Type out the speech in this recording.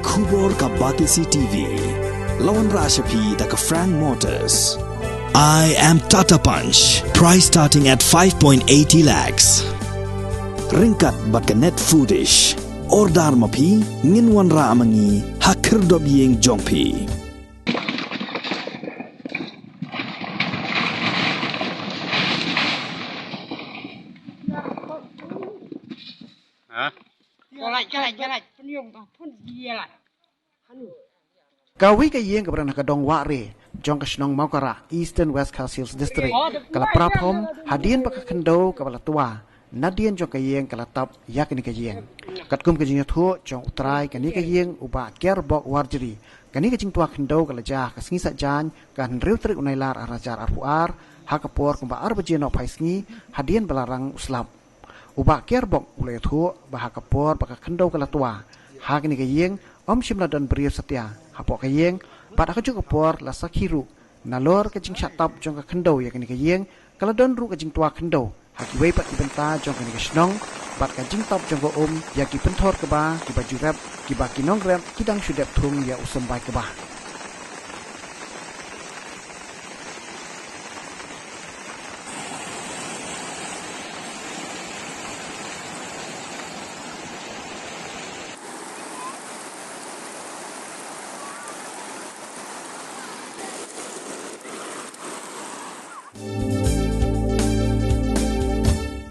Kubor ka Batisi TV. Lawan Rashapi da ka Frank Motors. I am Tata Punch. Price starting at 5.80 lakhs. Ringkat bat ka Net Foodish. Ordar mapi nginwan ra amangi hakir dob yeng jongpi. Jalan penyum pun dia lah. Kawi ka yeng kabrana ka dong ware jong ka snong maukara Eastern West Khasi District kala prapom hadien baka kendo kabala tua nadien jong ka yeng kala tap yakni ka yeng katkum ka jing thu jong utrai kani ka yeng uba ker bok warjeri kani ka jing tua kendo kala jah ka singi sa jan kan riu trik unailar arajar arpuar hakapor kumba arbajien no paisngi hadien balarang uslap uba ker bok ulai thu bahakapor baka kendo kala tua hakni ka yeng om shimla dan beriu setia hapok ka yeng pat ka jung kapor la sakhiru nalor ka jing chatap jong ka kendo ya kani ka yeng kala don ru ka jing tua kendo haki wei pat ibenta jong kani ka snong pat ka jing top jong ko ya ki penthor ka ba ki baju rap ki ba ki nong rap ki dang shudep thung ya usam bai ka ba